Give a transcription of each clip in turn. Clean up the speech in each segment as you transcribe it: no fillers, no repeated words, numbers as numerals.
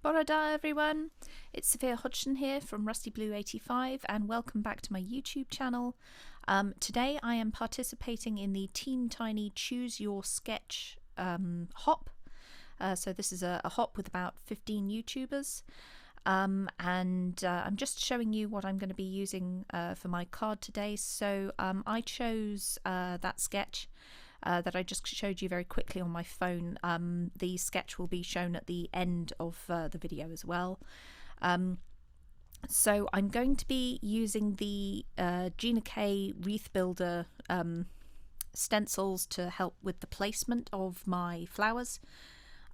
Borada everyone, it's Sophia Hodgson here from RustyBlue85 and welcome back to my YouTube channel. Today I am participating in the Team Tiny Choose Your Sketch hop. So this is a hop with about 15 YouTubers and I'm just showing you what I'm going to be using for my card today. So I chose that sketch that I just showed you very quickly on my phone. The sketch will be shown at the end of the video as well. So I'm going to be using the Gina K Wreath Builder stencils to help with the placement of my flowers.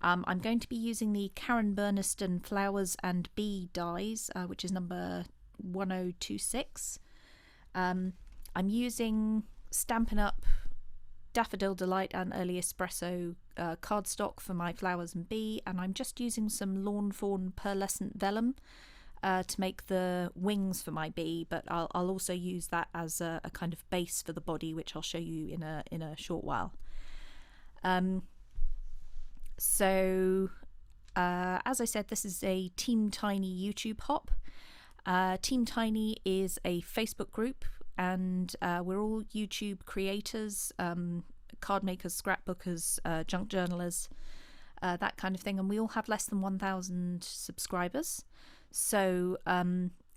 I'm going to be using the Karen Burniston Flowers and Bee dies, which is number 1026. I'm using Stampin' Up! Daffodil Delight and Early Espresso cardstock for my flowers and bee, and I'm just using some Lawn Fawn pearlescent vellum to make the wings for my bee, but I'll also use that as a kind of base for the body, which I'll show you in a short while. So as I said, this is a Team Tiny YouTube hop. Team Tiny is a Facebook group, and we're all YouTube creators, card makers, scrapbookers, junk journalers, that kind of thing, and we all have less than 1,000 subscribers. So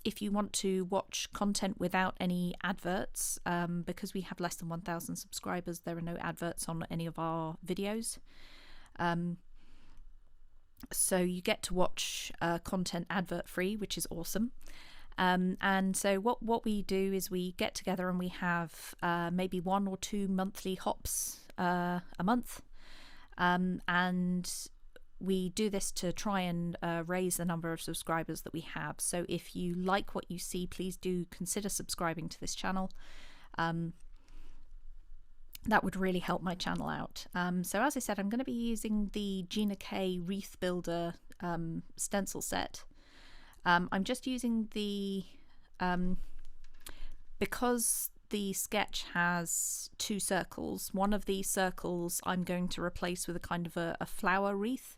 if you want to watch content without any adverts, because we have less than 1,000 subscribers, there are no adverts on any of our videos. So you get to watch content advert free, which is awesome. And so what we do is we get together and we have maybe 1 or 2 monthly hops a month, and we do this to try and raise the number of subscribers that we have. So if you like what you see, please do consider subscribing to this channel. That would really help my channel out. So as I said, I'm going to be using the Gina K Wreath Builder stencil set. I'm just using the, because the sketch has 2 circles, one of these circles I'm going to replace with a kind of a flower wreath.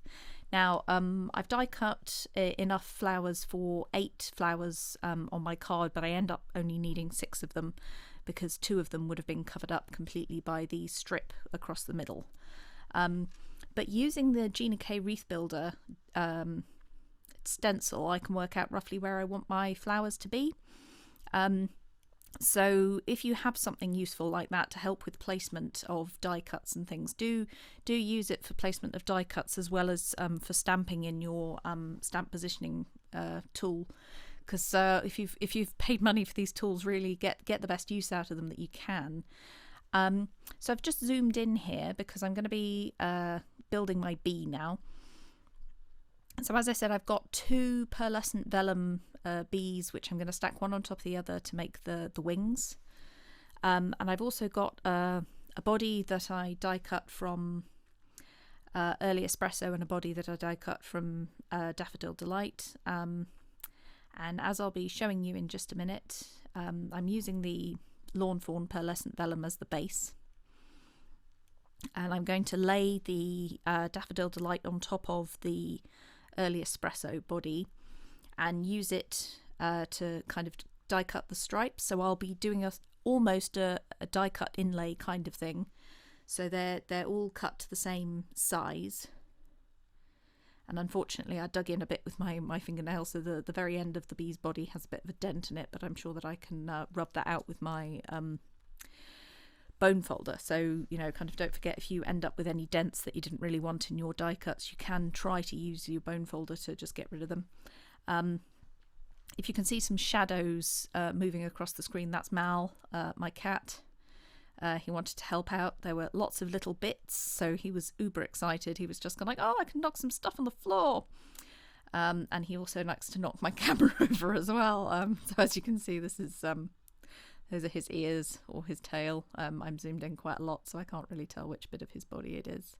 Now I've die cut enough flowers for 8 flowers on my card, but I end up only needing 6 of them because 2 of them would have been covered up completely by the strip across the middle. But using the Gina K Wreath Builder stencil, I can work out roughly where I want my flowers to be. So if you have something useful like that to help with placement of die cuts and things, do use it for placement of die cuts as well as for stamping in your stamp positioning tool, because if you've paid money for these tools, really get the best use out of them that you can. So I've just zoomed in here because I'm going to be building my bee now. So as I said, I've got 2 pearlescent vellum bees, which I'm going to stack one on top of the other to make the wings. And I've also got a body that I die cut from Early Espresso and a body that I die cut from Daffodil Delight. And as I'll be showing you in just a minute, I'm using the Lawn Fawn pearlescent vellum as the base. And I'm going to lay the Daffodil Delight on top of the Early Espresso body and use it to kind of die cut the stripes. So I'll be doing almost a die cut inlay kind of thing. So they're all cut to the same size. And unfortunately I dug in a bit with my fingernail, so the very end of the bee's body has a bit of a dent in it, but I'm sure that I can rub that out with my bone folder. So, you know, kind of don't forget, if you end up with any dents that you didn't really want in your die cuts, you can try to use your bone folder to just get rid of them. If you can see some shadows moving across the screen, that's Mal, my cat. He wanted to help out. There were lots of little bits, so he was uber excited. He was just kind of like, oh, I can knock some stuff on the floor. And he also likes to knock my camera over as well. So as you can see, this is those are his ears or his tail. I'm zoomed in quite a lot, so I can't really tell which bit of his body it is.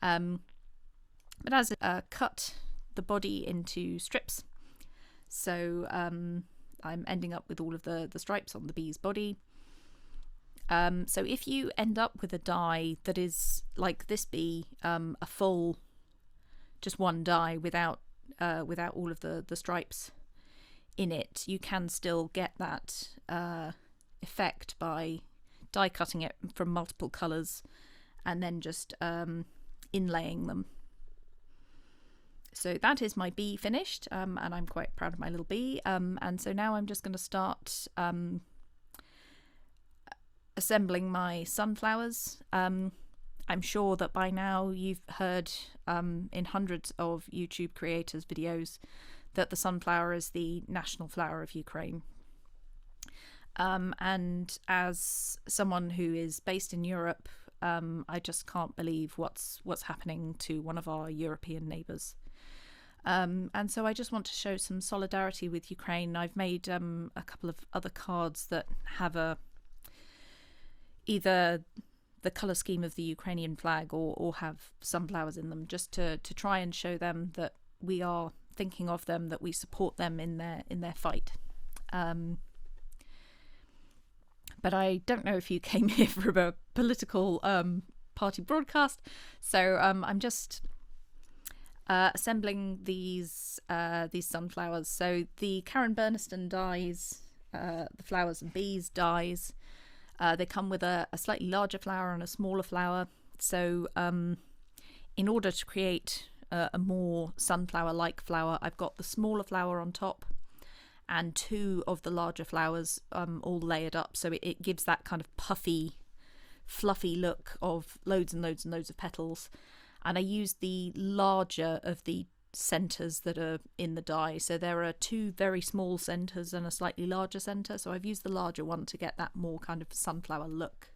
But as cut the body into strips, so I'm ending up with all of the stripes on the bee's body. So if you end up with a die that is like this bee, a full, just one die without without all of the stripes in it, you can still get that effect by die cutting it from multiple colours and then just inlaying them. So that is my bee finished, and I'm quite proud of my little bee. And so now I'm just going to start assembling my sunflowers. I'm sure that by now you've heard in hundreds of YouTube creators' videos that the sunflower is the national flower of Ukraine. And as someone who is based in Europe, I just can't believe what's happening to one of our European neighbours. And so I just want to show some solidarity with Ukraine. I've made a couple of other cards that have either the colour scheme of the Ukrainian flag or have sunflowers in them, just to try and show them that we are thinking of them, that we support them in their fight. But I don't know if you came here for a political party broadcast, so I'm just assembling these sunflowers. So the Karen Burniston dies, the Flowers and Bees dies, they come with a slightly larger flower and a smaller flower. So in order to create a more sunflower-like flower, I've got the smaller flower on top and two of the larger flowers all layered up, so it gives that kind of puffy, fluffy look of loads and loads and loads of petals. And I used the larger of the centres that are in the die. So there are two very small centres and a slightly larger centre. So I've used the larger one to get that more kind of sunflower look.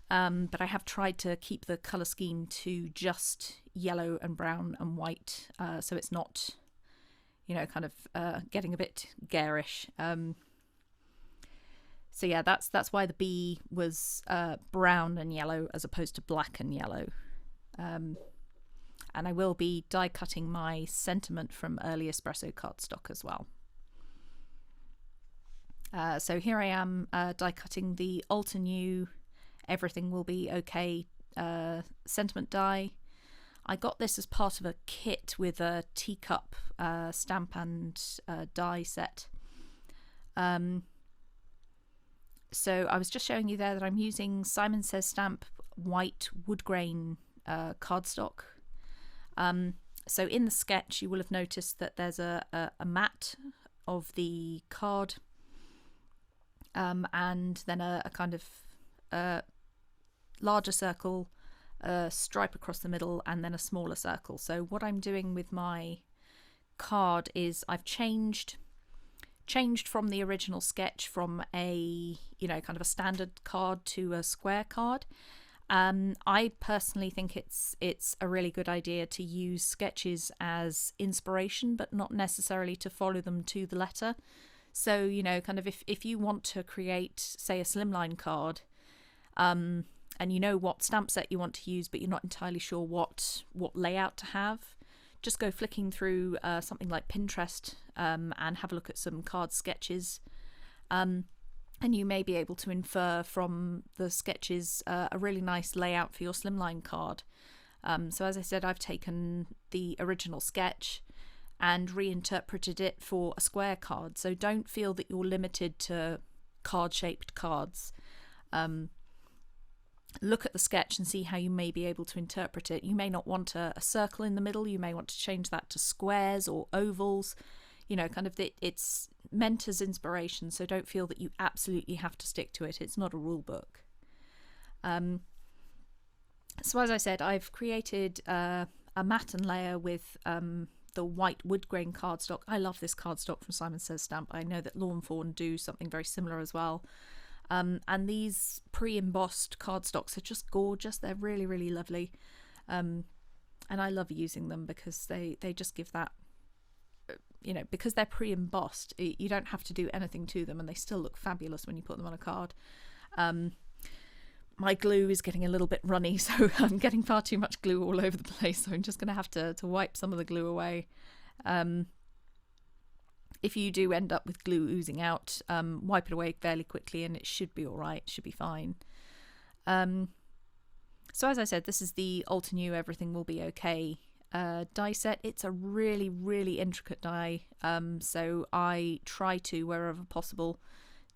But I have tried to keep the colour scheme to just yellow and brown and white. So it's not, kind of getting a bit garish. So yeah, that's why the bee was brown and yellow as opposed to black and yellow. And I will be die cutting my sentiment from early espresso cardstock as well. So here I am die cutting the Alter New Everything Will Be Okay sentiment die. I got this as part of a kit with a teacup stamp and die set. So I was just showing you there that I'm using Simon Says Stamp white wood grain cardstock. So in the sketch you will have noticed that there's a mat of the card and then a kind of larger circle, a stripe across the middle, and then a smaller circle. So what I'm doing with my card is I've changed from the original sketch from a kind of a standard card to a square card. I personally think it's a really good idea to use sketches as inspiration, but not necessarily to follow them to the letter. So kind of if you want to create, say, a slimline card, and you know what stamp set you want to use, but you're not entirely sure what layout to have, just go flicking through something like Pinterest and have a look at some card sketches, and you may be able to infer from the sketches a really nice layout for your slimline card. So as I said, I've taken the original sketch and reinterpreted it for a square card. So don't feel that you're limited to card-shaped cards. Look at the sketch and see how you may be able to interpret it. You may not want a circle in the middle. You may want to change that to squares or ovals. Kind of it's meant as inspiration, so don't feel that you absolutely have to stick to it. It's not a rule book. So as I said, I've created a matte and layer with the white wood grain cardstock. I love this cardstock from Simon Says Stamp. I know that Lawn Fawn do something very similar as well. And these pre-embossed cardstocks are just gorgeous. They're really, really lovely. And I love using them because they just give that, because they're pre-embossed, you don't have to do anything to them and they still look fabulous when you put them on a card. My glue is getting a little bit runny, so I'm getting far too much glue all over the place, so I'm just going to have to wipe some of the glue away. If you do end up with glue oozing out, wipe it away fairly quickly and it should be all right, it should be fine. So as I said, this is the Alter New Everything Will Be Okay die set. It's a really, really intricate die, so I try to, wherever possible,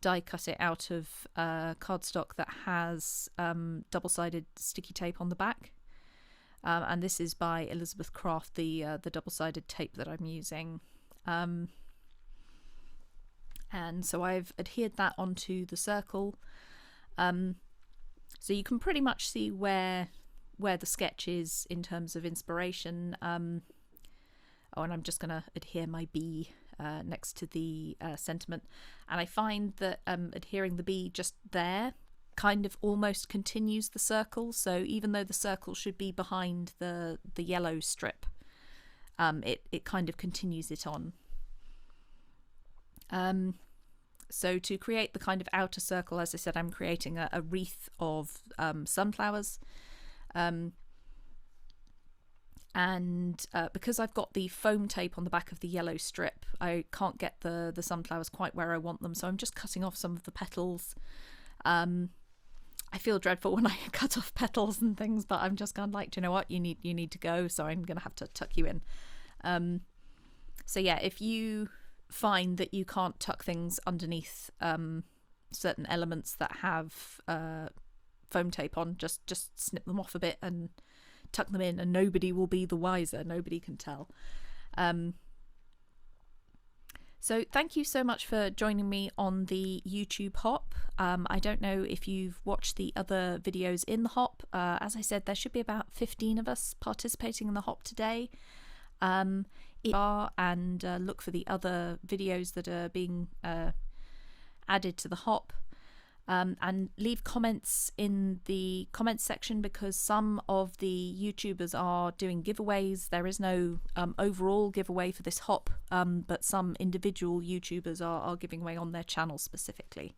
die cut it out of cardstock that has double-sided sticky tape on the back. And this is by Elizabeth Craft, the double-sided tape that I'm using. And so I've adhered that onto the circle. So you can pretty much see where the sketch is in terms of inspiration. And I'm just going to adhere my bee next to the sentiment. And I find that adhering the bee just there kind of almost continues the circle. So even though the circle should be behind the yellow strip, it kind of continues it on. So to create the kind of outer circle, as I said, I'm creating a wreath of sunflowers. And because I've got the foam tape on the back of the yellow strip, I can't get the sunflowers quite where I want them, so I'm just cutting off some of the petals. I feel dreadful when I cut off petals and things, but I'm just kind of like, do you know what, you need to go, so I'm going to have to tuck you in. So yeah, if you find that you can't tuck things underneath certain elements that have foam tape on, just snip them off a bit and tuck them in, and nobody will be the wiser. Nobody can tell. So thank you so much for joining me on the YouTube hop. I don't know if you've watched the other videos in the hop. As I said, there should be about 15 of us participating in the hop today. And look for the other videos that are being added to the hop. And leave comments in the comments section, because some of the YouTubers are doing giveaways. There is no overall giveaway for this hop, but some individual YouTubers are giving away on their channel specifically.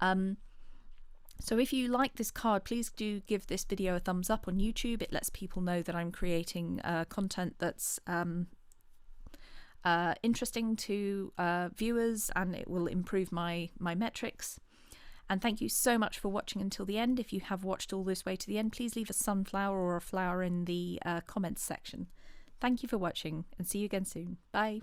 So if you like this card, please do give this video a thumbs up on YouTube. It lets people know that I'm creating content that's interesting to viewers, and it will improve my metrics. And thank you so much for watching until the end. If you have watched all this way to the end, please leave a sunflower or a flower in the comments section. Thank you for watching, and see you again soon. Bye.